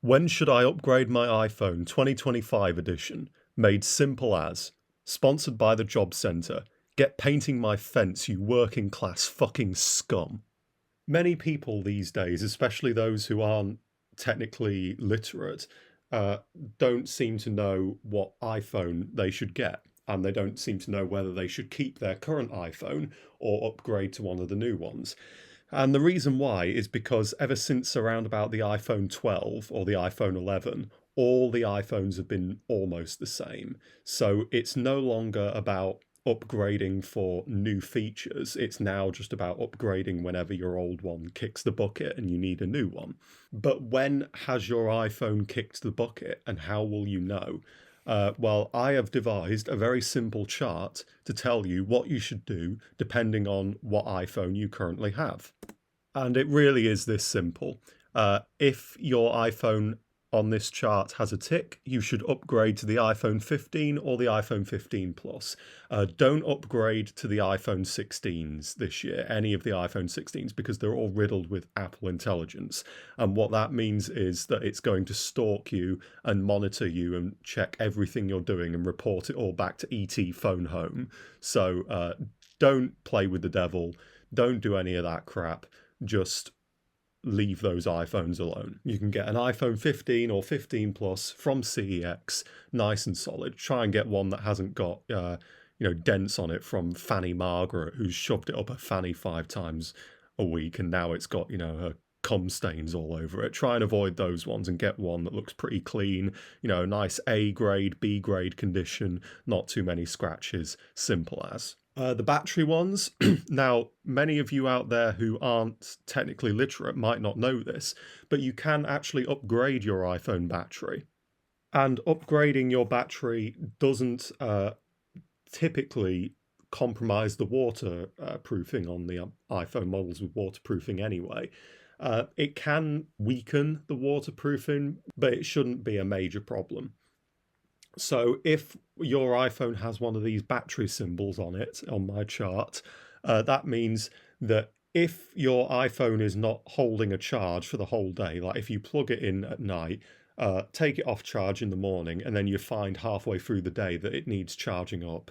When should I upgrade my iPhone 2025 edition? Made simple as. Sponsored by the Job Centre. Get painting my fence, you working class fucking scum. Many people these days, especially those who aren't technically literate, uh, don't seem to know what iPhone they should get. And they don't seem to know whether they should keep their current iPhone or upgrade to one of the new ones. And the reason why is because ever since around about the iPhone 12 or the iPhone 11, all the iPhones have been almost the same. So it's no longer about upgrading for new features. It's now just about upgrading whenever your old one kicks the bucket and you need a new one. But when has your iPhone kicked the bucket and how will you know? Well, I have devised a very simple chart to tell you what you should do depending on what iPhone you currently have. And it really is this simple. If your iPhone on this chart has a tick, you should upgrade to the iPhone 15 or the iPhone 15 Plus. Don't upgrade to the iPhone 16s this year, any of the iPhone 16s, because they're all riddled with Apple intelligence. And what that means is that it's going to stalk you and monitor you and check everything you're doing and report it all back to ET Phone Home. So don't play with the devil. Don't do any of that crap. Just leave those iPhones alone. You can get an iPhone 15 or 15 Plus from CEX, nice and solid. Try and get one that hasn't got dents on it from Fanny Margaret, who's shoved it up her fanny 5 times a week, and now it's got her cum stains all over it. Try and avoid those ones and get one that looks pretty clean, nice A grade, B grade condition, not too many scratches, simple as. The battery ones, now many of you out there who aren't technically literate might not know this, but you can actually upgrade your iPhone battery. And upgrading your battery doesn't typically compromise the waterproofing on the iPhone models with waterproofing anyway. It can weaken the waterproofing, but it shouldn't be a major problem. So if your iPhone has one of these battery symbols on it, on my chart, that means that if your iPhone is not holding a charge for the whole day, like if you plug it in at night, take it off charge in the morning, and then you find halfway through the day that it needs charging up,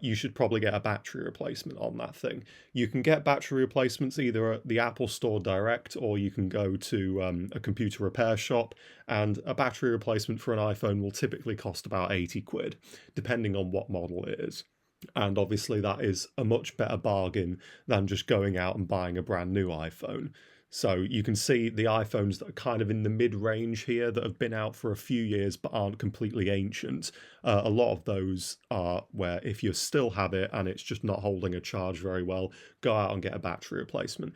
you should probably get a battery replacement on that thing. You can get battery replacements either at the Apple Store direct, or you can go to a computer repair shop, and a battery replacement for an iPhone will typically cost about 80 quid, depending on what model it is. And obviously that is a much better bargain than just going out and buying a brand new iPhone. So you can see the iPhones that are kind of in the mid-range here that have been out for a few years but aren't completely ancient. A lot of those are where if you still have it and it's just not holding a charge very well, go out and get a battery replacement.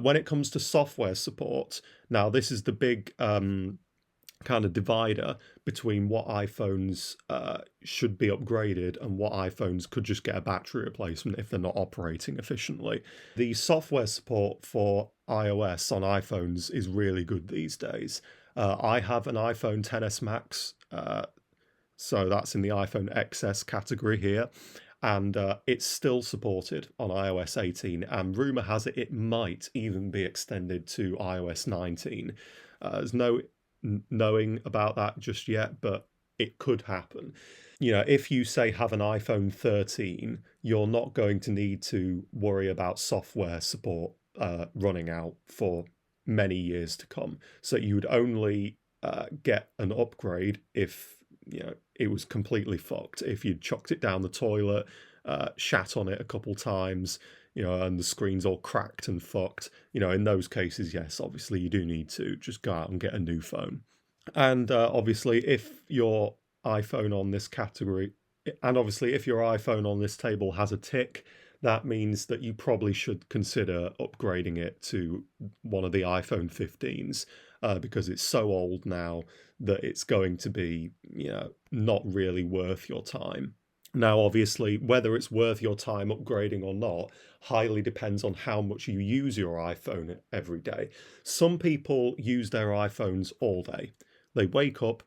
When it comes to software support, now this is the big kind of divider between what iPhones should be upgraded and what iPhones could just get a battery replacement if they're not operating efficiently. The software support for iOS on iPhones is really good these days. I have an iPhone XS Max, so that's in the iPhone XS category here, and it's still supported on iOS 18, and rumour has it might even be extended to iOS 19. There's no knowing about that just yet, but it could happen. If you say have an iPhone 13, you're not going to need to worry about software support running out for many years to come. So you would only get an upgrade if it was completely fucked. If you'd chucked it down the toilet, shat on it a couple times, and the screen's all cracked and fucked, in those cases, yes, obviously you do need to just go out and get a new phone. And obviously, if your iPhone on this category, and obviously if your iPhone on this table has a tick, that means that you probably should consider upgrading it to one of the iPhone 15s, because it's so old now that it's going to be, not really worth your time. Now, obviously, whether it's worth your time upgrading or not highly depends on how much you use your iPhone every day. Some people use their iPhones all day. They wake up,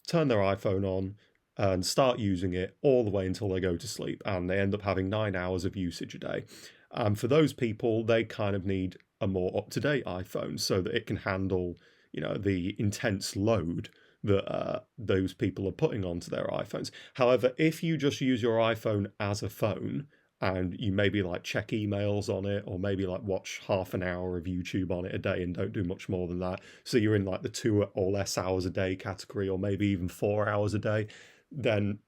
turn their iPhone on, and start using it all the way until they go to sleep, and they end up having 9 hours of usage a day. And for those people, they kind of need a more up-to-date iPhone so that it can handle the intense load that those people are putting onto their iPhones. However, if you just use your iPhone as a phone and you maybe like check emails on it, or maybe like watch half an hour of YouTube on it a day and don't do much more than that, so you're in like the 2 or less hours a day category, or maybe even 4 hours a day, then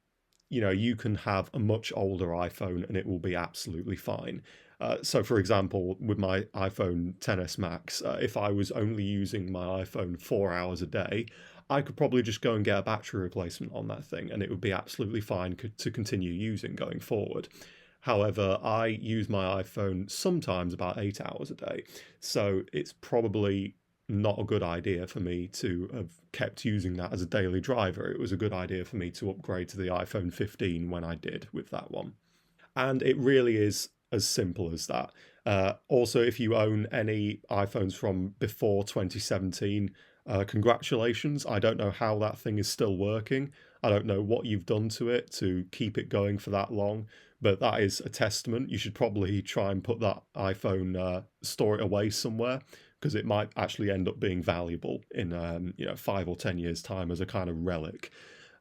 you can have a much older iPhone and it will be absolutely fine. So, for example, with my iPhone XS Max, if I was only using my iPhone 4 hours a day, I could probably just go and get a battery replacement on that thing and it would be absolutely fine to continue using going forward. However, I use my iPhone sometimes about 8 hours a day, so it's probably not a good idea for me to have kept using that as a daily driver. It was a good idea for me to upgrade to the iPhone 15 when I did with that one. And it really is as simple as that. Also, if you own any iPhones from before 2017, congratulations. I don't know how that thing is still working. I don't know what you've done to it to keep it going for that long, but that is a testament. You should probably try and put that iPhone, store it away somewhere, because it might actually end up being valuable in 5 or 10 years' time as a kind of relic.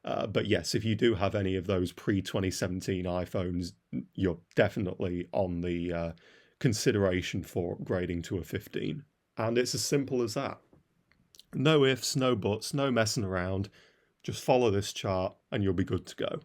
But yes, if you do have any of those pre-2017 iPhones, you're definitely on the consideration for upgrading to a 15. And it's as simple as that. No ifs, no buts, no messing around. Just follow this chart and you'll be good to go.